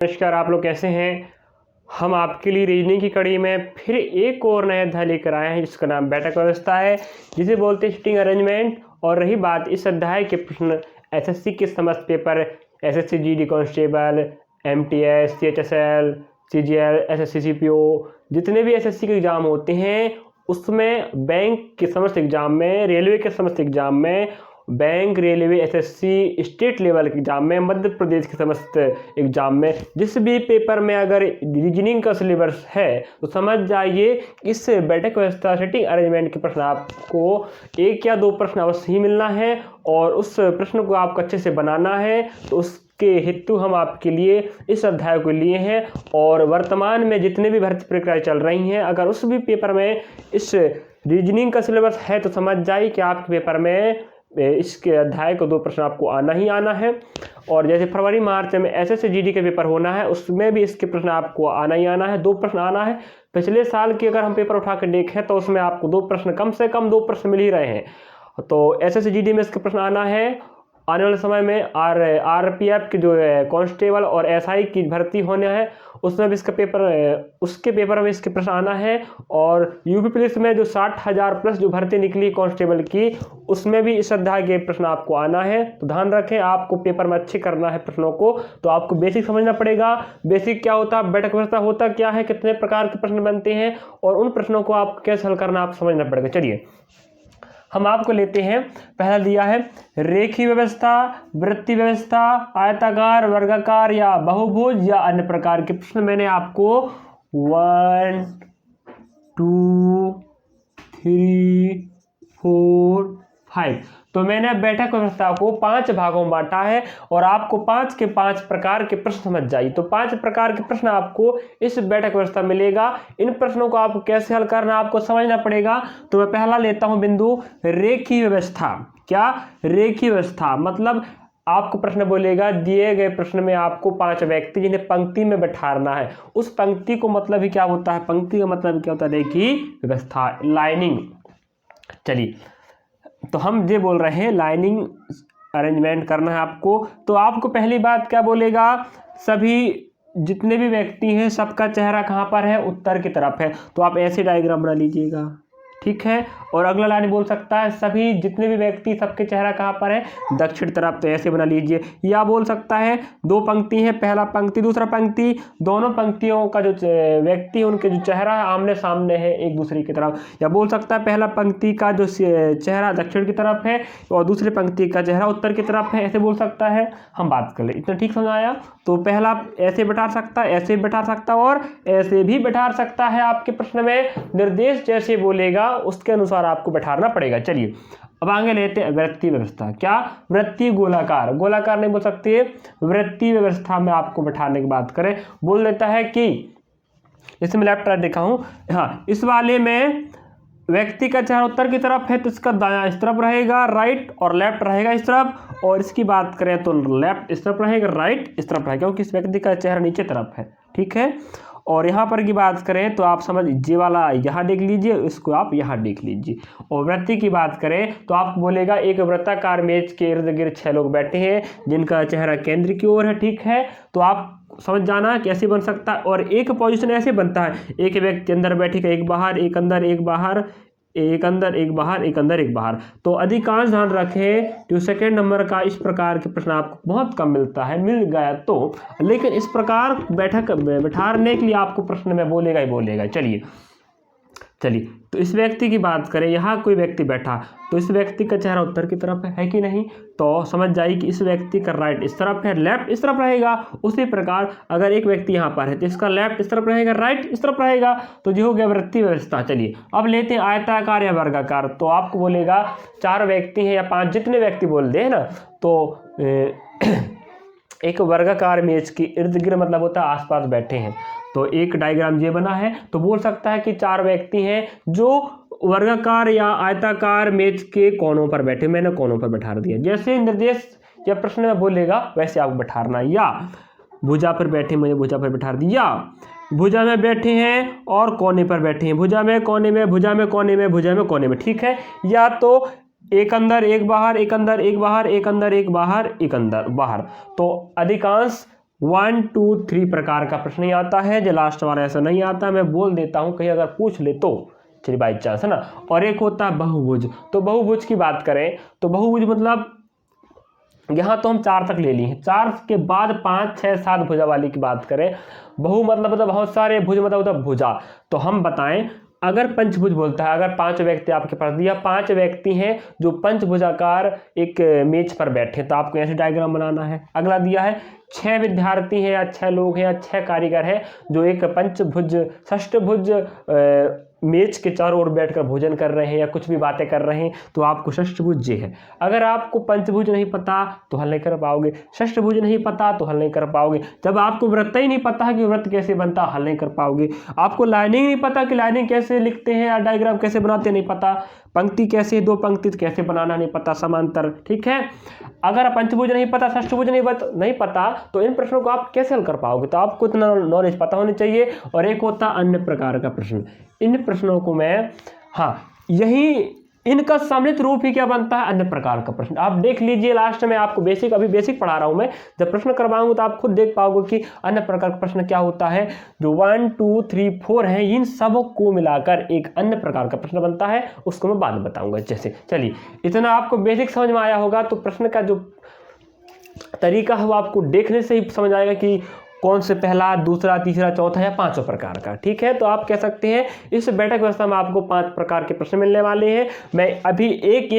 नमस्कार, आप लोग कैसे हैं। हम आपके लिए रीजनिंग की कड़ी में फिर एक और नया अध्याय लेकर आए हैं जिसका नाम बैठक व्यवस्था है, जिसे बोलते हैं सिटिंग अरेंजमेंट। और रही बात इस अध्याय के प्रश्न एसएससी के समस्त paper, SSC GD constable, MTS, CHSL, CGL, SSC CPO, जितने भी एसएससी के एग्ज़ाम होते हैं उसमें, बैंक के समस्त एग्ज़ाम में, रेलवे के समस्त एग्ज़ाम में, bank, railway, SSC, state level के एग्जाम में, मध्य प्रदेश के समस्त एग्जाम में, जिस भी पेपर में अगर रीजनिंग का सिलेबस है तो समझ जाइए इस बैठक व्यवस्था सेटिंग अरेंजमेंट के प्रश्न आपको एक या दो प्रश्न अवश्य ही मिलना है और उस प्रश्न को आपको अच्छे से बनाना है। तो उसके हेतु हम आपके लिए इस अध्याय को लिए हैं। और वर्तमान में जितने भी भर्ती प्रक्रियाएं चल रही हैं, अगर उस भी पेपर में इस रीजनिंग का सिलेबस है तो समझ जाइए कि आपके पेपर में इसके अध्याय को दो प्रश्न आपको आना ही आना है। और जैसे फरवरी मार्च में एसएससी जीडी के पेपर होना है, उसमें भी इसके प्रश्न आपको आना ही आना है, दो प्रश्न आना है। पिछले साल की अगर हम पेपर उठा कर देखें तो उसमें आपको दो प्रश्न, कम से कम दो प्रश्न मिल ही रहे हैं। तो एसएससी जीडी में इसके प्रश्न आना है। आने वाले समय में आरपीएफ की जो कांस्टेबल और एसआई की भर्ती होने है, उसमें भी इसका पेपर, उसके पेपर में इसके प्रश्न आना है। और यूपी पुलिस में जो 60,000 प्लस जो भर्ती निकली कांस्टेबल की, उसमें भी इस अध्याय के प्रश्न आपको आना है। तो ध्यान रखें, आपको पेपर में अच्छे करना है प्रश्नों को, तो आपको बेसिक समझना पड़ेगा। बेसिक क्या होता है, बैठक व्यवस्था होता क्या है, कितने प्रकार के प्रश्न बनते हैं और उन प्रश्नों को आप कैसे हल करना आप समझना पड़ेगा। चलिए हम आपको लेते हैं। पहला दिया है रेखीय व्यवस्था, वृत्तीय व्यवस्था, आयताकार, वर्गाकार या बहुभुज या अन्य प्रकार के प्रश्न। मैंने आपको 1 2 3 4 5 तो मैंने बैठक व्यवस्था को 5 भागों में बांटा है और आपको 5 के 5 प्रकार के प्रश्न समझ जाइए। तो 5 प्रकार के प्रश्न आपको इस बैठक व्यवस्था मिलेगा। इन प्रश्नों को आपको कैसे हल करना आपको समझना पड़ेगा। तो मैं पहला लेता हूं बिंदु रेखीय व्यवस्था। क्या रेखीय व्यवस्था मतलब, आपको प्रश्न बोलेगा दिए गए प्रश्न में आपको 5 व्यक्ति जिन्हें पंक्ति में बैठाना है। उस पंक्ति को मतलब ही क्या होता है, पंक्ति का मतलब क्या होता है, रेखीय व्यवस्था, लाइनिंग। चलिए तो हम ये बोल रहे हैं लाइनिंग अरेंजमेंट करना है आपको। तो आपको पहली बात क्या बोलेगा, सभी जितने भी व्यक्ति हैं सबका चेहरा कहाँ पर है, उत्तर की तरफ है। तो आप ऐसे डायग्राम बना लीजिएगा, ठीक है। और अगला लाइन बोल सकता है सभी जितने भी व्यक्ति सबके चेहरा कहाँ पर है, दक्षिण तरफ। तो ऐसे बना लीजिए। या बोल सकता है दो पंक्ति है, पहला पंक्ति दूसरा पंक्ति, दोनों पंक्तियों का जो व्यक्ति है उनके जो चेहरा है आमने सामने है एक दूसरे की तरफ। या बोल सकता है पहला पंक्ति का जो चेहरा दक्षिण की तरफ है और दूसरी पंक्ति का चेहरा उत्तर की तरफ है, ऐसे बोल सकता है। हम बात कर ले, इतना ठीक समझ आया। तो पहला ऐसे बैठा सकता है, ऐसे बैठा सकता है और ऐसे भी बैठा सकता है। आपके प्रश्न में निर्देश जैसे बोलेगा उसके अनुसार आपको बैठाना पड़ेगा। चलिए अब आगे लेते हैं वृत्तीय व्यवस्था। क्या, वृत्तीय गोलाकार, गोलाकार नहीं बोल सकते, वृत्तीय व्यवस्था में आपको बैठाने की बात करें, बोल देता है कि जैसे मैं लेफ्ट राइट देखा हूं, हाँ इस वाले में व्यक्ति का चेहरा उत्तर की तरफ है तो इसका दायां इस तरफ रहेगा, राइट, और लेफ्ट रहेगा इस तरफ। और इसकी बात करें तो लेफ्ट इस तरफ रहेगा, राइट इस तरफ रहेगा, क्योंकि इस व्यक्ति का चेहरा नीचे तरफ है, ठीक है। और यहाँ पर की बात करें तो आप समझ ये वाला यहाँ देख लीजिए, इसको आप यहाँ देख लीजिए। और वृत्ति की बात करें तो आप बोलेगा एक वृत्ताकार मेज के इर्द गिर्द 6 लोग बैठे हैं जिनका चेहरा केंद्र की ओर है, ठीक है। तो आप समझ जाना कैसे बन सकता है। और एक पोजीशन ऐसे बनता है, एक व्यक्ति अंदर बैठेगा, एक बाहर, एक अंदर, एक बाहर, एक अंदर, एक बाहर, एक अंदर, एक बाहर। तो अधिकांश ध्यान रखें जो सेकेंड नंबर का इस प्रकार के प्रश्न आपको बहुत कम मिलता है, मिल गया तो, लेकिन इस प्रकार बैठाने के लिए आपको प्रश्न में बोलेगा ही बोलेगा। चलिए तो इस व्यक्ति की बात करें, यहाँ कोई व्यक्ति बैठा तो इस व्यक्ति का चेहरा उत्तर की तरफ है कि नहीं। तो समझ जाइए कि इस व्यक्ति का राइट इस तरफ है, लेफ्ट इस तरफ रहेगा। उसी प्रकार अगर एक व्यक्ति यहाँ पर है तो इसका लेफ्ट इस तरफ रहेगा, राइट इस तरफ रहेगा। तो ये हो गया वृत्तीय व्यवस्था। चलिए अब लेते हैं आयताकार या वर्गाकार। तो आपको बोलेगा 4 व्यक्ति हैं या 5, जितने व्यक्ति बोल दे ना, तो एक वर्गाकार मेज के इर्द गिर्द मतलब होता है आसपास बैठे हैं। तो एक डायग्राम ये बना है, तो बोल सकता है कि 4 व्यक्ति हैं जो वर्गाकार या आयताकार मेज के कोनों पर बैठे। मैंने कोनों पर बैठा दिया, जैसे निर्देश या प्रश्न में बोलेगा वैसे आपको बैठाना। या भुजा पर बैठे, मैंने भुजा पर बैठा दिया, भुजा में बैठे हैं और कोने पर बैठे हैं, भुजा में कोने में, भुजा में कोने में, भुजा में कोने में, ठीक है। या तो एक अंदर एक बाहर, एक अंदर एक बाहर, एक अंदर एक बाहर, एक अंदर बाहर। तो अधिकांश 1 2 3 प्रकार का प्रश्न ही आता है, जो लास्ट वाला ऐसा नहीं आता। मैं बोल देता हूँ, कहीं अगर पूछ ले तो चलिए बाई चांस, है ना। और एक होता है बहुभुज। तो बहुभुज की बात करें तो बहुभुज मतलब यहाँ तो हम 4 तक ले लिए हैं, 4 के बाद 5 6 7 भुजा वाली की बात करें। बहु मतलब बहुत सारे, भुज मतलब भुजा। तो हम बताएं, अगर पंचभुज बोलता है, अगर 5 व्यक्ति आपके पास दिया, 5 व्यक्ति हैं जो पंचभुजाकार एक मेज पर बैठे, तो आपको ऐसे डायग्राम बनाना है। अगला दिया है 6 विद्यार्थी हैं या 6 लोग हैं या 6 कारीगर हैं जो एक पंचभुज षष्ठभुज मेज के चारों ओर बैठकर भोजन कर रहे हैं या कुछ भी बातें कर रहे हैं, तो आपको षष्ठभुज ये है। अगर आपको पंचभुज नहीं पता तो हल नहीं कर पाओगे, षष्ठभुज नहीं पता तो हल नहीं कर पाओगे। जब आपको वृत्त ही नहीं पता है कि वृत्त कैसे बनता, हल नहीं कर पाओगे। आपको लाइनिंग नहीं पता कि लाइनिंग कैसे लिखते हैं या डायग्राम कैसे बनाते नहीं पता, पंक्ति कैसे, 2 पंक्ति कैसे बनाना नहीं पता, समांतर, ठीक है। अगर पंचभुज नहीं पता, षष्ठभुज नहीं पता, तो इन प्रश्नों को आप कैसे हल कर पाओगे। तो आपको इतना नॉलेज पता होनी चाहिए। और एक होता अन्य प्रकार का प्रश्न। इन प्रश्नों को मैं, हाँ, यही इनका सम्मिलित रूप ही क्या बनता है, अन्य प्रकार का प्रश्न। आप देख लीजिए, लास्ट में आपको बेसिक, अभी बेसिक पढ़ा रहा हूं मैं, जब प्रश्न करवाऊंगा तो आप खुद देख पाओगे कि अन्य प्रकार का प्रश्न क्या होता है। जो 1 2 3 4 है, इन सब को मिलाकर एक अन्य प्रकार का प्रश्न बनता है, उसको मैं बाद में बताऊंगा। जैसे चलिए, इतना आपको बेसिक समझ में आया होगा, तो प्रश्न का जो तरीका है वो आपको देखने से ही समझ आएगा कि कौन से पहला, दूसरा, तीसरा, चौथा या 5 प्रकार का, ठीक है। तो आप कह सकते हैं इस बैठक व्यवस्था में आपको 5 प्रकार के प्रश्न मिलने वाले हैं। मैं अभी एक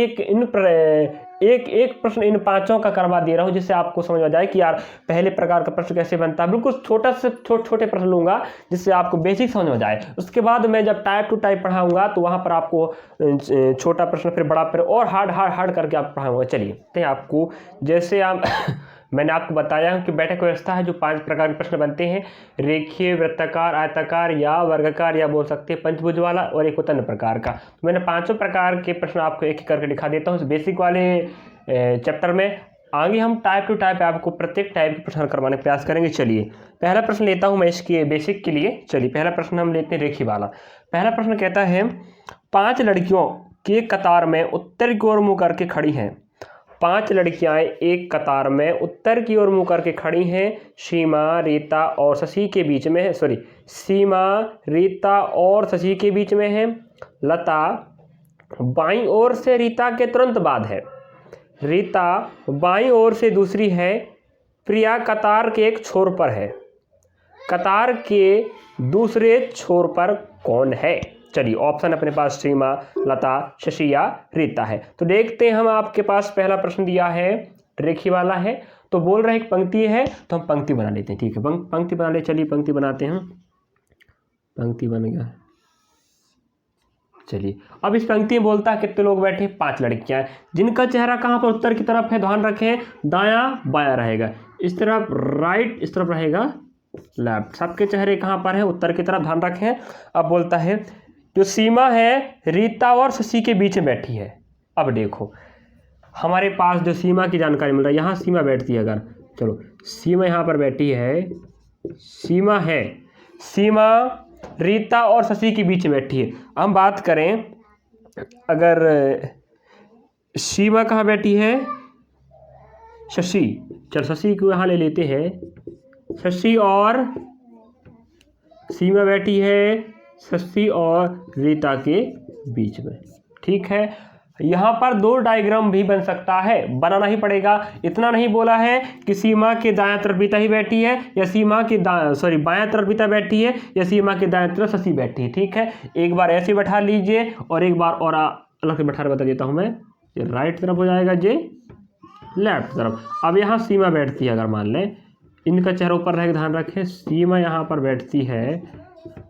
एक प्रश्न इन 5 का करवा दे रहा हूं, जिससे आपको समझ आ जाए कि यार पहले प्रकार का प्रश्न कैसे बनता है। बिल्कुल छोटा से छोटे प्रश्न लूंगा, जिससे आपको बेसिक समझ में जाए। उसके बाद मैं जब टाइप टू टाइप पढ़ाऊंगा तो वहां पर आपको छोटा प्रश्न, फिर बड़ा, फिर और हार्ड करके आप पढ़ाऊंगा। चलिए, आपको जैसे आप मैंने आपको बताया कि बैठक व्यवस्था है जो 5 प्रकार के प्रश्न बनते हैं, रेखीय, वृत्ताकार, आयताकार या वर्गाकार, या बोल सकते हैं पंचभुज वाला, और एक होता अन्य प्रकार का। तो मैंने 5 प्रकार के प्रश्न आपको एक एक करके दिखा देता हूँ बेसिक वाले चैप्टर में। आगे हम टाइप टू टाइप आपको प्रत्येक टाइप के प्रश्न करवाने का प्रयास करेंगे। चलिए, पहला प्रश्न लेता हूँ मैं इसके बेसिक के लिए। चलिए, पहला प्रश्न हम लेते हैं रेखीय वाला। पहला प्रश्न कहता है, 5 लड़कियों की कतार में उत्तर की ओर मुँह करके खड़ी हैं। 5 लड़कियां एक कतार में उत्तर की ओर मुंह करके खड़ी हैं। सीमा, रीता और शशि के बीच में है, सीमा, रीता और शशि के बीच में है। लता बाईं ओर से रीता के तुरंत बाद है। रीता बाईं ओर से दूसरी है। प्रिया कतार के एक छोर पर है। कतार के दूसरे छोर पर कौन है। चलिए, ऑप्शन अपने पास सीमा, लता, शशि या रीता है। तो देखते हैं, हम आपके पास पहला प्रश्न दिया है, रेखीय वाला है। तो बोल रहे हैं एक पंक्ति है, तो हम पंक्ति बना लेते हैं, ठीक है। पंक्ति बना ले, चलिए पंक्ति बनाते हैं। पंक्ति बन गया। चलिए, अब इस पंक्ति में बोलता है कितने लोग बैठे, 5 लड़कियां, जिनका चेहरा कहाँ पर उत्तर की तरफ है। ध्यान रखें, दायां बायां रहेगा, इस तरफ राइट, इस तरफ रहेगा लेफ्ट। सबके चेहरे कहाँ पर है, उत्तर की तरफ, ध्यान रखें। अब बोलता है जो सीमा है रीता और शशि के बीच में बैठी है। अब देखो, हमारे पास जो सीमा की जानकारी मिल रहा है, यहाँ सीमा बैठती है। अगर चलो, सीमा यहाँ पर बैठी है, सीमा रीता और शशि के बीच में बैठी है। हम बात करें, अगर सीमा कहाँ बैठी है, शशि, चल शशि को यहाँ ले लेते हैं। शशि और सीमा बैठी है शशि और रीता के बीच में, ठीक है। यहाँ पर 2 डायग्राम भी बन सकता है, बनाना ही पड़ेगा। इतना नहीं बोला है कि सीमा के दायां तरफ रीता ही बैठी है, या सीमा के बायां तरफ रीता बैठी है, या सीमा के दायां तरफ शशि बैठी है, ठीक है। एक बार ऐसे बैठा लीजिए, और एक बार और अलग से बैठा बता देता हूँ मैं। ये राइट तरफ हो जाएगा, ये लेफ्ट तरफ। अब यहाँ सीमा बैठती है, अगर मान लें इनका चेहरा ऊपर रहेगा, ध्यान रखें, सीमा यहाँ पर बैठती है।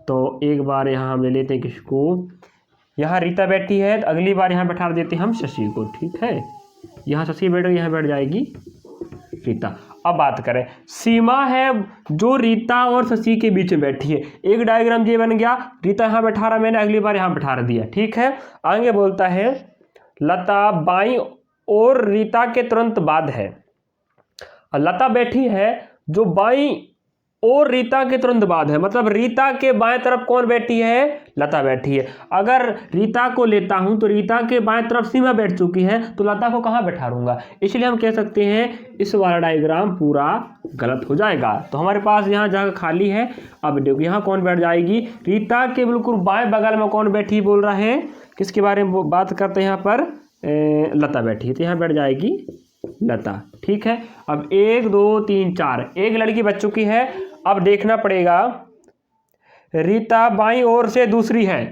तो एक बार यहाँ हम ले लेते हैं किसको, यहाँ रीता बैठी है, तो अगली बार यहाँ बैठा देते हैं हम शशि को, ठीक है। यहाँ शशि बैठेगी, यहाँ बैठ जाएगी रीता। अब बात करें, सीमा है जो रीता और शशि के बीच में बैठी है। एक डायग्राम ये बन गया, रीता यहाँ बैठा रहा मैंने, अगली बार यहाँ बैठा दिया, ठीक है। आगे बोलता है लता बाईं और रीता के तुरंत बाद है। लता बैठी है जो बाईं और रीता के तुरंत बाद है, मतलब रीता के बाएं तरफ कौन बैठी है, लता बैठी है। अगर रीता को लेता हूं तो रीता के बाएं तरफ सीमा बैठ चुकी है, तो लता को कहां बैठाऊंगा, इसलिए हम कह सकते हैं इस वाला डायग्राम पूरा गलत हो जाएगा। तो हमारे पास यहाँ जगह खाली है। अब देखो यहाँ कौन बैठ जाएगी, रीता के बिल्कुल बाएं बगल में कौन बैठी बोल रहा है, किसके बारे में बात करते हैं यहाँ पर, लता बैठी है, तो यहाँ बैठ जाएगी लता। ठीक है, अब 1 2 3 4 एक लड़की बच चुकी है। अब देखना पड़ेगा रीता बाईं ओर से दूसरी है,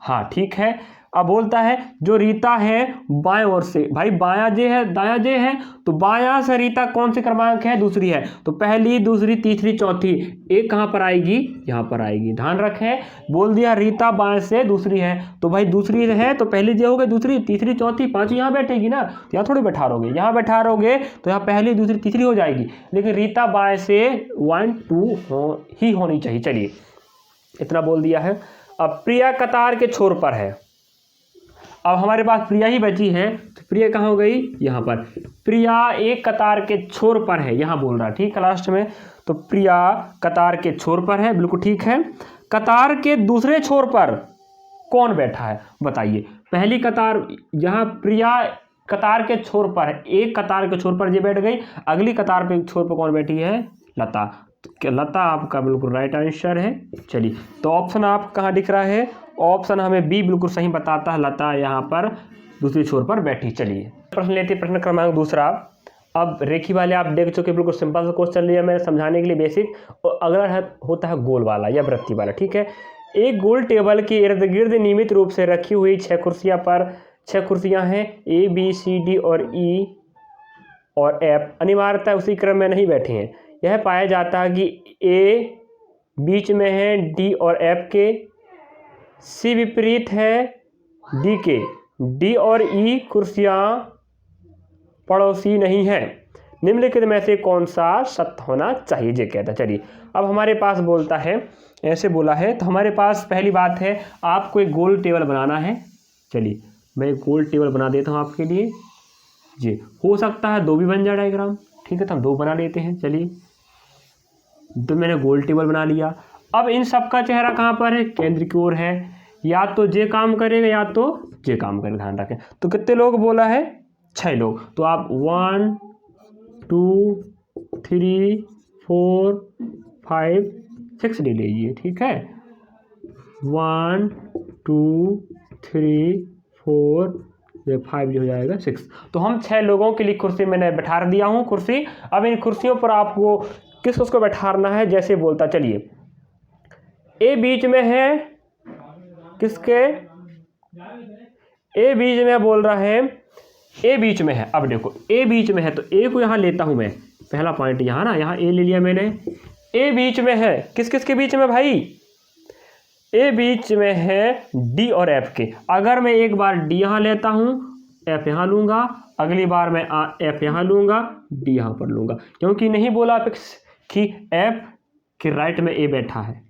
हाँ ठीक है। अब बोलता है जो रीता है बाएं ओर से, भाई बायां जे है दायां जे है, तो बायां से रीता कौन से क्रमांक है, दूसरी है, तो पहली दूसरी तीसरी चौथी, एक कहाँ पर आएगी, यहाँ पर आएगी। ध्यान रखें, बोल दिया रीता बाएं से दूसरी है, तो भाई दूसरी है तो पहली जे हो गई, दूसरी तीसरी चौथी पांचवी यहाँ बैठेगी ना, तो यहाँ थोड़ी बैठा रहोगे, यहाँ बैठा रहोगे तो यहाँ पहली दूसरी तीसरी हो जाएगी, लेकिन रीता बाएं से 1 2 ही होनी चाहिए। चलिए इतना बोल दिया है। अब प्रिया कतार के छोर पर है, अब हमारे पास प्रिया ही बची है, तो प्रिया कहाँ हो गई, यहाँ पर। प्रिया एक कतार के छोर पर है, यहाँ बोल रहा है, ठीक है लास्ट में, तो प्रिया कतार के छोर पर है, बिल्कुल ठीक है। कतार के दूसरे छोर पर कौन बैठा है बताइए। पहली कतार, यहाँ प्रिया कतार के छोर पर है, एक कतार के छोर पर ये बैठ गई, अगली कतार पे छोर पर कौन बैठी है, लता। तो लता आपका बिल्कुल राइट आंसर है। चलिए तो ऑप्शन आप कहाँ दिख रहा है, ऑप्शन हमें बी बिल्कुल सही बताता है, लता यहाँ पर दूसरी छोर पर बैठी। चलिए प्रश्न लेते, प्रश्न क्रमांक दूसरा। अब रेखी वाले आप देख चुके, बिल्कुल सिंपल सा क्वेश्चन लिया मैंने समझाने के लिए बेसिक, और अगला होता है गोल वाला या वृत्ति वाला। ठीक है, एक गोल टेबल के इर्द गिर्द नियमित रूप से रखी हुई 6 कुर्सियाँ पर 6 कुर्सियाँ हैं, ए बी सी डी और ई और एफ अनिवार्यतः उसी क्रम में नहीं बैठे हैं। यह पाया जाता है कि ए बीच में है डी और एफ के, सी विपरीत है डी के, डी और ई कुर्सियां पड़ोसी नहीं है, निम्नलिखित में से कौन सा सत्य होना चाहिए ये कहता है। चलिए अब हमारे पास बोलता है, ऐसे बोला है, तो हमारे पास पहली बात है आपको एक गोल टेबल बनाना है। चलिए मैं एक गोल टेबल बना देता हूँ आपके लिए जी, हो सकता है 2 भी बन जाए डायग्राम, ठीक है, तो हम 2 बना लेते हैं। चलिए तो मैंने गोल टेबल बना लिया। अब इन सब का चेहरा कहाँ पर है, केंद्र की ओर है, या तो जे काम करेगा या तो जे काम करेगा, ध्यान रखें। तो कितने लोग बोला है, 6 लोग, तो आप 1 2 3 4 5 6 ले लीजिए। ठीक है, 1 2 3 4 5 जो हो जाएगा 6। तो हम 6 लोगों के लिए कुर्सी मैंने बैठा दिया हूँ कुर्सी। अब इन कुर्सियों पर आपको किस उसको बैठाना है, जैसे बोलता, चलिए ए बीच में है, किसके, ए बीच में बोल रहा है, ए बीच में है। अब देखो ए बीच में है तो ए को यहाँ लेता हूँ मैं, पहला पॉइंट यहाँ ना, यहाँ ए ले लिया मैंने, ए बीच में है, किस किस के बीच में भाई, ए बीच में है डी और एफ के। अगर मैं एक बार डी यहाँ लेता हूँ, एफ यहाँ लूँगा, अगली बार मैं एफ यहाँ लूँगा, डी यहाँ पर लूँगा, क्योंकि नहीं बोला फिक्स कि एफ के राइट में ए बैठा है,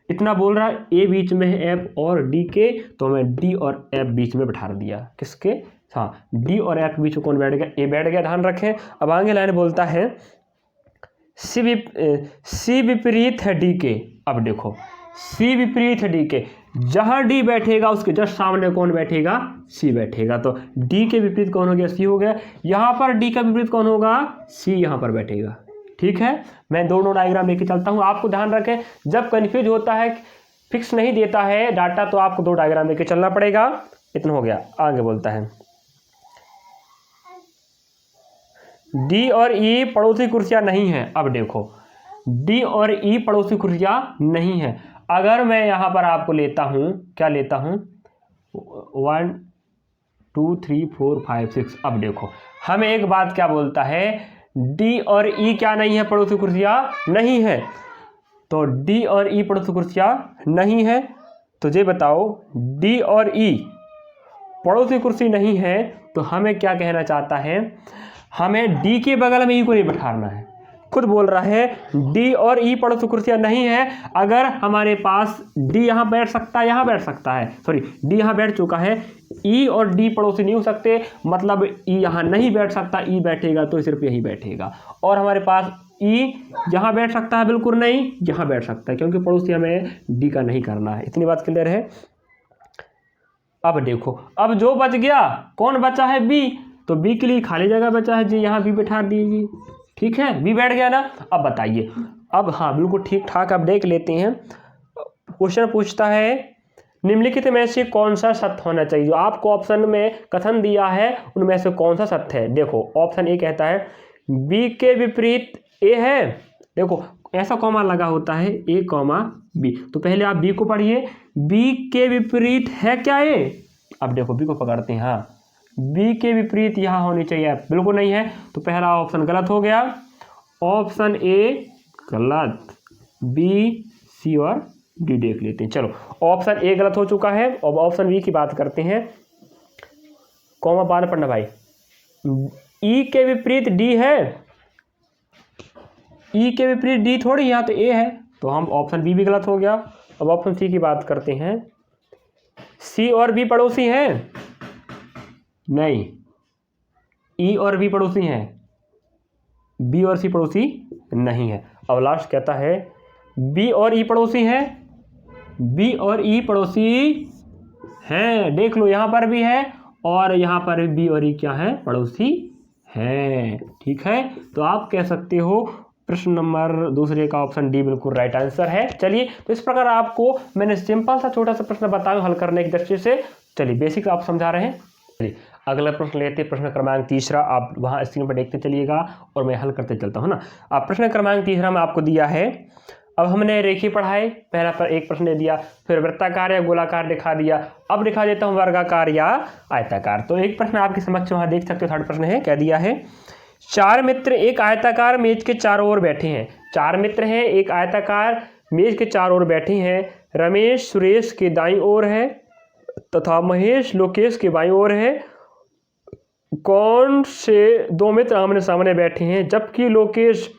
इतना बोल रहा है ए बीच में है एफ और डी के, तो मैं डी और एफ बीच में बैठा दिया, किसके, हाँ डी और एफ के बीच में कौन बैठ गया, ए बैठ गया, ध्यान रखें। अब आगे लाइन बोलता है सी विपरीत है डी के। अब देखो सी विपरीत है डी के, जहां डी बैठेगा उसके जस्ट सामने कौन बैठेगा, सी बैठेगा, तो डी के विपरीत कौन हो गया, सी हो गया। यहाँ पर डी का विपरीत कौन होगा, सी यहाँ पर बैठेगा। ठीक है, मैं दोनों डायग्राम लेके चलता हूँ, आपको ध्यान रखें जब कन्फ्यूज होता है, फिक्स नहीं देता है डाटा, तो आपको 2 डायग्राम लेके चलना पड़ेगा। इतना हो गया। आगे बोलता है डी और ई पड़ोसी कुर्सियां नहीं हैं। अब देखो डी और ई पड़ोसी कुर्सियां नहीं हैं। अगर मैं यहाँ पर आपको लेता हूँ, क्या लेता हूँ, 1 2 3 4 5 6। अब देखो हमें एक बात क्या बोलता है, डी और ई क्या नहीं है, पड़ोसी कुर्सियां नहीं है। तो डी और ई पड़ोसी कुर्सियां नहीं है, तो ये बताओ डी और ई पड़ोसी कुर्सी नहीं है, तो हमें क्या कहना चाहता है, हमें डी के बगल में ई को नहीं बैठाना है। खुद बोल रहा है डी और ई पड़ोसी कुर्सियां नहीं है। अगर हमारे पास डी यहाँ बैठ सकता है, यहाँ बैठ सकता है, सॉरी डी यहाँ बैठ चुका है, ई और डी पड़ोसी नहीं हो सकते, मतलब ई यहाँ नहीं बैठ सकता, ई बैठेगा तो सिर्फ यही बैठेगा। और हमारे पास ई यहाँ बैठ सकता है? बिल्कुल नहीं, यहाँ बैठ सकता है, क्योंकि पड़ोसी हमें डी का नहीं करना है। इतनी बात क्लियर है। अब देखो, अब जो बच गया, कौन बचा है? बी। तो बी के लिए खाली जगह बचा है जी, यहाँ बी बैठा दीजिए। ठीक है, बी बैठ गया ना। अब बताइए, अब हाँ बिल्कुल ठीक ठाक। अब देख लेते हैं, क्वेश्चन पूछता है निम्नलिखित में से कौन सा सत्य होना चाहिए। जो आपको ऑप्शन में कथन दिया है उनमें से कौन सा सत्य है। देखो ऑप्शन ए कहता है बी के विपरीत ए है। देखो ऐसा कॉमा लगा होता है ए कॉमा बी। तो पहले आप बी को पढ़िए, बी के विपरीत है क्या ए? अब देखो बी को पकड़ते हैं, हाँ बी के विपरीत यहाँ होनी चाहिए, बिल्कुल नहीं है। तो पहला ऑप्शन गलत हो गया, ऑप्शन ए गलत, बी सी और डी देख लेते हैं। चलो ऑप्शन ए गलत हो चुका है। अब ऑप्शन बी की बात करते हैं। कॉमा बाद पढ़ना भाई। ई के विपरीत डी है, ई के विपरीत डी थोड़ी, यहाँ तो ए है, तो हम ऑप्शन बी भी गलत हो गया। अब ऑप्शन सी की बात करते हैं। सी और बी पड़ोसी हैं? नहीं, ई और बी पड़ोसी हैं, बी और सी पड़ोसी नहीं है। अब लास्ट कहता है बी और ई पड़ोसी हैं, बी और ई पड़ोसी हैं। देख लो यहाँ पर भी है और यहाँ पर बी और ई क्या है? पड़ोसी हैं। ठीक है, तो आप कह सकते हो प्रश्न नंबर दूसरे का ऑप्शन डी बिल्कुल राइट आंसर है। चलिए, तो इस प्रकार आपको मैंने सिंपल सा छोटा सा प्रश्न बताया हल करने की दृष्टि से। चलिए बेसिक आप समझा रहे हैं। चलिए अगला प्रश्न लेते, प्रश्न क्रमांक तीसरा। आप वहाँ स्क्रीन पर देखते चलिएगा और मैं हल करते चलता हूँ ना। आप प्रश्न क्रमांक तीसरा में आपको दिया है, अब हमने रेखीय पढ़ाए, पहला पर एक प्रश्न दे दिया, फिर वृत्ताकार या गोलाकार दिखा दिया। अब दिखा देता हूँ वर्गाकार या आयताकार। तो एक प्रश्न आपके समक्ष वहाँ देख सकते हो, थर्ड प्रश्न है, क्या दिया है? चार मित्र एक आयताकार मेज के चारों ओर बैठे हैं। चार मित्र हैं, एक आयताकार मेज के चारों ओर बैठे हैं। रमेश सुरेश के दाईं ओर है तथा महेश लोकेश के बाईं ओर है। कौन से दो मित्र आमने सामने बैठे हैं जबकि लोकेश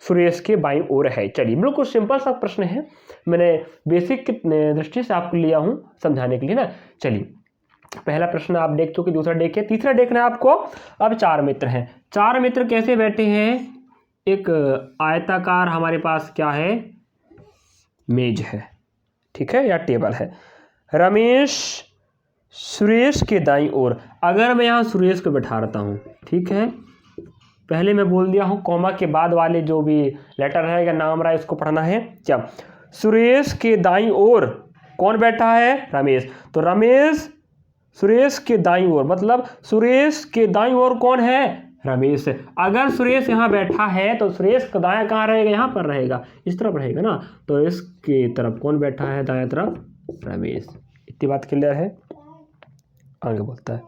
सुरेश के बाईं ओर है? चलिए बिल्कुल सिंपल सा प्रश्न है, मैंने बेसिक की दृष्टि से आपको लिया हूँ समझाने के लिए ना। चलिए पहला प्रश्न आप देख चुके, दूसरा देखिए, तीसरा देखना है आपको। अब चार मित्र हैं, चार मित्र कैसे बैठे हैं? एक आयताकार हमारे पास क्या है? मेज है, ठीक है, या टेबल है। रमेश सुरेश के दाईं ओर, अगर मैं यहाँ सुरेश को बैठा रहता हूँ, ठीक है, पहले मैं बोल दिया हूँ कॉमा के बाद वाले जो भी लेटर है या नाम रहा है इसको पढ़ना है। क्या? सुरेश के दाईं ओर कौन बैठा है? रमेश। तो रमेश सुरेश के दाईं ओर, मतलब सुरेश के दाईं ओर कौन है? रमेश है। अगर सुरेश यहाँ बैठा है तो सुरेश का दायां कहाँ रहेगा? यहाँ पर रहेगा, इस तरफ रहेगा ना। तो इसके तरफ कौन बैठा है? दायां तरफ रमेश। इतनी बात क्लियर है। आगे बोलता है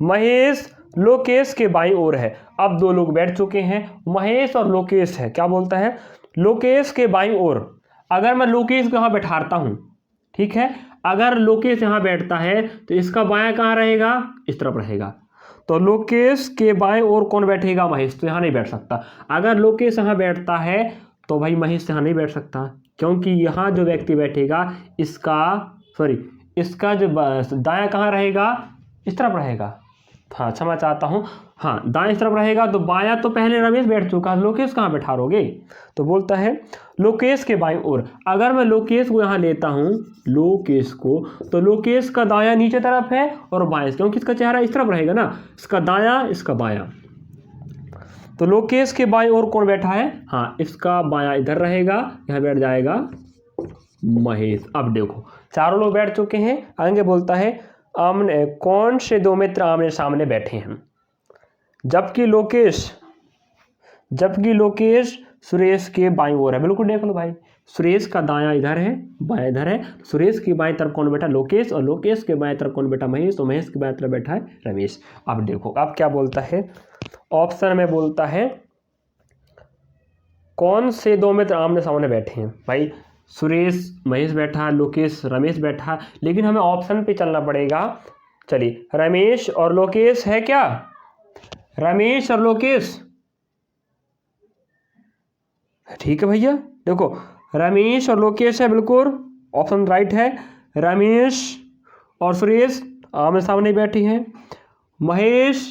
महेश लोकेश के बाईं ओर है। अब दो लोग बैठ चुके हैं, महेश और लोकेश है। क्या बोलता है? लोकेश के बाईं ओर। अगर मैं लोकेश को यहाँ बैठाता हूँ, ठीक है, अगर लोकेश यहाँ बैठता है तो इसका बायां कहाँ रहेगा? इस तरफ रहेगा। तो लोकेश के बाएं ओर कौन बैठेगा? महेश। तो यहाँ नहीं बैठ सकता। अगर लोकेश यहाँ बैठता है तो भाई महेश यहाँ नहीं बैठ सकता, क्योंकि यहाँ जो व्यक्ति बैठेगा इसका जो दायां कहाँ रहेगा? इस तरफ रहेगा। हाँ क्षमा चाहता हूँ, हाँ दाएं इस तरफ रहेगा। तो बायां तो पहले रमेश बैठ चुका है, लोकेश कहाँ बैठा रोगे? तो बोलता है लोकेश के बाईं ओर। अगर मैं लोकेश को यहाँ लेता हूँ, लोकेश को, तो लोकेश का दायां नीचे तरफ है और बाएं, क्योंकि इसका चेहरा इस तरफ रहेगा ना, इसका दायां इसका बायां। तो लोकेश के बाईं ओर कौन बैठा है? हाँ इसका बायां इधर रहेगा, यहाँ बैठ जाएगा महेश। अब देखो चारों लोग बैठ चुके हैं। आगे बोलता है आमने कौन से दो मित्र आमने सामने बैठे हैं जबकि लोकेश सुरेश के बाईं ओर है। बिल्कुल देख लो भाई, सुरेश का दायां इधर है, बायां इधर है। सुरेश की बाईं तरफ कौन बैठा? लोकेश। और लोकेश के बाईं तरफ कौन बैठा? महेश। तो महेश की बाईं तरफ बैठा है रमेश। अब देखो अब क्या बोलता है, ऑप्शन में बोलता है कौन से दो मित्र आमने सामने बैठे हैं। भाई सुरेश महेश बैठा, लोकेश रमेश बैठा, लेकिन हमें ऑप्शन पे चलना पड़ेगा। चलिए रमेश और लोकेश है क्या? रमेश और लोकेश, ठीक है भैया। देखो रमेश और लोकेश है, बिल्कुल ऑप्शन राइट है। रमेश और सुरेश आमने सामने बैठे हैं। महेश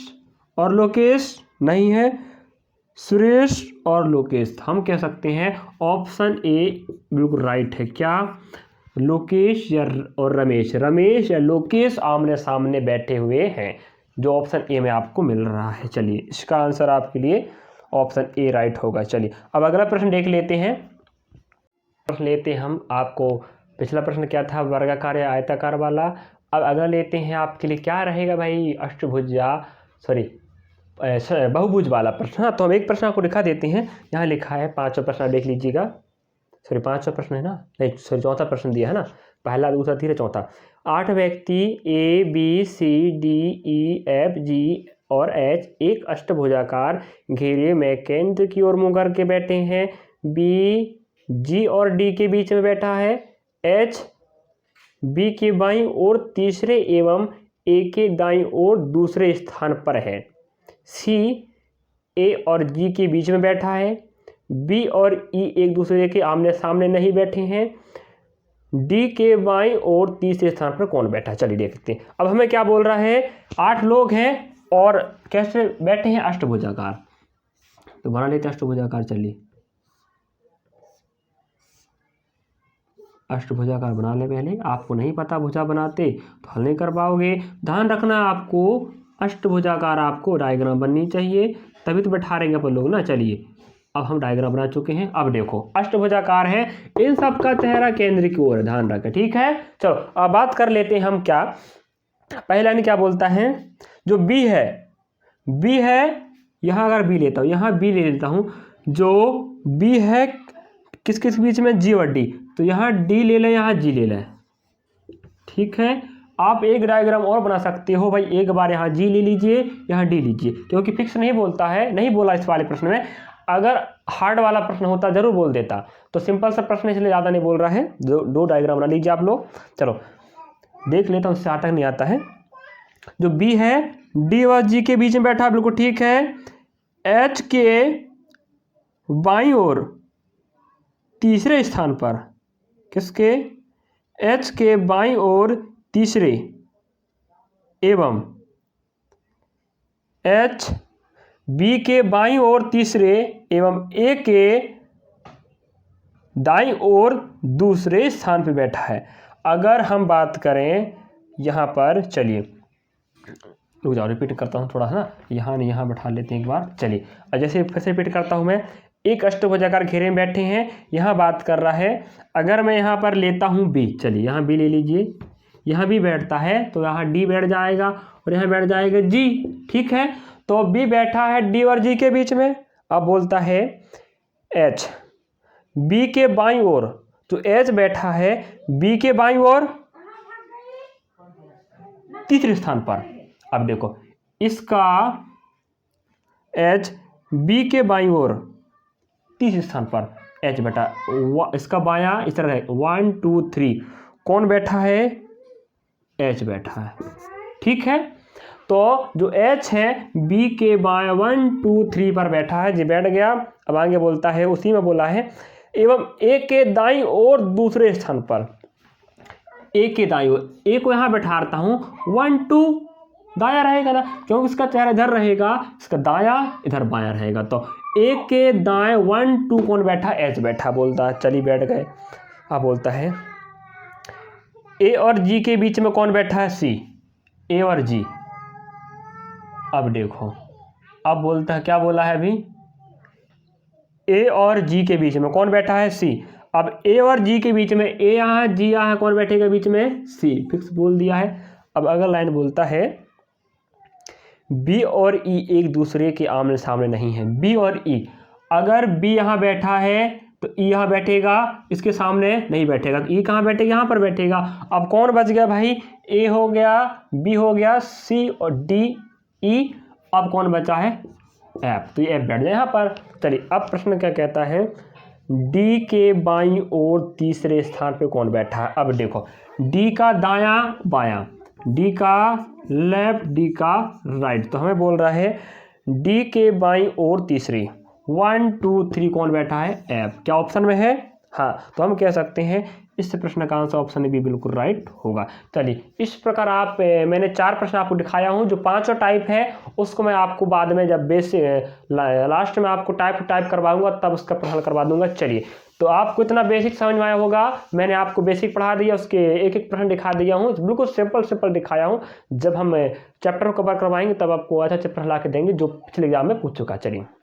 और लोकेश नहीं है। सुरेश और लोकेश। हम कह सकते हैं ऑप्शन ए बिल्कुल राइट है। क्या? लोकेश और रमेश या लोकेश आमने सामने बैठे हुए हैं, जो ऑप्शन ए में आपको मिल रहा है। चलिए, इसका आंसर आपके लिए ऑप्शन ए राइट होगा। चलिए, अब अगला प्रश्न देख लेते हैं। प्रश्न लेते हैं हम आपको, पिछला प्रश्न क्या था? वर्गाकार या आयताकार वाला। अब अगला लेते हैं आपके लिए, क्या रहेगा भाई? अष्टभुजा बहुभुज वाला प्रश्न। हाँ, तो हम एक प्रश्न आपको दिखा देते हैं। यहाँ लिखा है, 5वां प्रश्न देख लीजिएगा। 5वां प्रश्न है ना, नहीं चौथा प्रश्न दिया है ना, पहला दूसरा तीसरा चौथा। 8 व्यक्ति A B C D E F G और एच एक अष्टभुजाकार घेरे में केंद्र की ओर मुंह करके बैठे हैं। बी जी और डी के बीच में बैठा है। एच बी के बाईं ओर तीसरे एवं ए के दाईं ओर दूसरे स्थान पर है। सी ए और जी के बीच में बैठा है। बी और ई एक दूसरे के आमने सामने नहीं बैठे हैं। डी के बाईं ओर तीसरे स्थान पर कौन बैठा है? चलिए देखते हैं। अब हमें क्या बोल रहा है? 8 लोग हैं और कैसे बैठे हैं? अष्टभुजाकार। तो बना लेते हैं अष्टभुजाकार। चलिए, अष्टभुजाकार बना ले पहले। आपको नहीं पता भुजा बनाते तो हल नहीं कर पाओगे। ध्यान रखना, आपको अष्टभुजाकार आपको डायग्राम बननी चाहिए, तभी तो बैठा रहेंगे अपन लोग ना। चलिए, अब हम डायग्राम बना चुके हैं। अब देखो, अष्टभुजाकार है, इन सब का चेहरा केंद्र की ओर है, ध्यान रखें। ठीक है, चलो अब बात कर लेते हैं हम। क्या पहला ने क्या बोलता है? जो बी है, यहाँ अगर बी लेता हूँ, यहाँ बी ले लेता हूँ। जो बी है किस किस बीच में? जी और डी। तो यहाँ डी ले लें, यहाँ जी ले लें। ठीक है, आप एक डायग्राम और बना सकते हो भाई। एक बार यहाँ जी ले लीजिए, यहाँ डी लीजिए, क्योंकि फिक्स नहीं बोलता है, नहीं बोला इस वाले प्रश्न में। अगर हार्ड वाला प्रश्न होता जरूर बोल देता। तो सिंपल सा प्रश्न इसलिए ज़्यादा नहीं बोल रहा है। दो डायग्राम बना लीजिए आप लोग। चलो देख लेता हूँ, उससे आता नहीं आता है। जो बी है, डी और जी के बीच में बैठा, बिल्कुल ठीक है। एच के बाईं ओर तीसरे स्थान पर, किसके? एच के बाईं ओर तीसरे एवं एच बी के बाईं ओर तीसरे एवं ए के दाईं ओर दूसरे स्थान पर बैठा है। अगर हम बात करें यहाँ पर, चलिए रुक जाओ, रिपीट करता हूँ थोड़ा सा। यहाँ नहीं, यहाँ बैठा लेते हैं एक बार। चलिए, जैसे फिर से रिपीट करता हूँ मैं। एक अष्टभुजाकार घेरे में बैठे हैं, यहाँ बात कर रहा है। अगर मैं यहाँ पर लेता हूँ बी, चलिए यहाँ बी ले लीजिए, यहाँ बी बैठता है तो यहाँ डी बैठ जाएगा और यहाँ बैठ जाएगा जी। ठीक है, तो बी बैठा है डी और जी के बीच में। अब बोलता है एच बी के बाईं ओर, तो एच बैठा है बी के बाईं ओर तीसरे स्थान पर। अब देखो, इसका एच बी के बाईं ओर तीसरे स्थान पर एच बैठा, इसका बायां इस तरह है 1 2 3, कौन बैठा है? एच बैठा है। ठीक है, तो जो एच है बी के बाएं 1 2 3 पर बैठा है, जी बैठ गया। अब आगे बोलता है, उसी में बोला है एवं ए के दाईं ओर दूसरे स्थान पर। ए के दाईं ओर, ए को यहाँ बैठाता हूँ, 1 2 दाया रहेगा ना, क्योंकि इसका चेहरा इधर रहेगा, इसका दाया इधर बाया रहेगा। तो ए के दाएं 1 2 कौन बैठा? एच बैठा। बोलता है चलिए बैठ गए। अब बोलता है ए और जी के बीच में कौन बैठा है? सी। ए और जी। अब देखो, अब बोलता है, क्या बोला है अभी? ए और जी के बीच में कौन बैठा है? सी। अब ए और जी के बीच में, ए यहाँ है, जी यहाँ है, कौन बैठेगा बीच में? सी। फिक्स बोल दिया है। अब अगला लाइन बोलता है बी और ई एक दूसरे के आमने सामने नहीं है। बी और ई, अगर बी यहाँ बैठा है तो ई यहाँ बैठेगा, इसके सामने नहीं बैठेगा। ई कहाँ बैठेगा? यहाँ पर बैठेगा। अब कौन बच गया भाई? ए हो गया, बी हो गया, सी और डी ई। अब कौन बचा है? एफ। तो ये एफ बैठ जाए यहाँ पर। चलिए, अब प्रश्न क्या कहता है? डी के बाईं ओर तीसरे स्थान पे कौन बैठा है? अब देखो, डी का दायां बायां, डी का लेफ्ट, डी का राइट। तो हमें बोल रहा है डी के बाईं ओर तीसरी, 1 2 3 कौन बैठा है? एफ। क्या ऑप्शन में है? हाँ, तो हम कह सकते हैं इस प्रश्न का आंसर ऑप्शन बी बिल्कुल राइट होगा। चलिए, इस प्रकार आप मैंने 4 प्रश्न आपको दिखाया हूँ। जो पाँचों टाइप है उसको मैं आपको बाद में जब लास्ट में आपको टाइप टू टाइप करवाऊंगा तब उसका प्रश्न करवा दूंगा। चलिए, तो आपको इतना बेसिक समझ में आया होगा। मैंने आपको बेसिक पढ़ा दिया, उसके एक एक प्रश्न दिखा दिया हूँ, बिल्कुल सिंपल दिखाया हूँ। जब हम चैप्टर को कवर करवाएंगे तब आपको अच्छा अच्छा प्रश्न ला के देंगे जो पिछले एग्जाम में पूछ चुका। चलिए।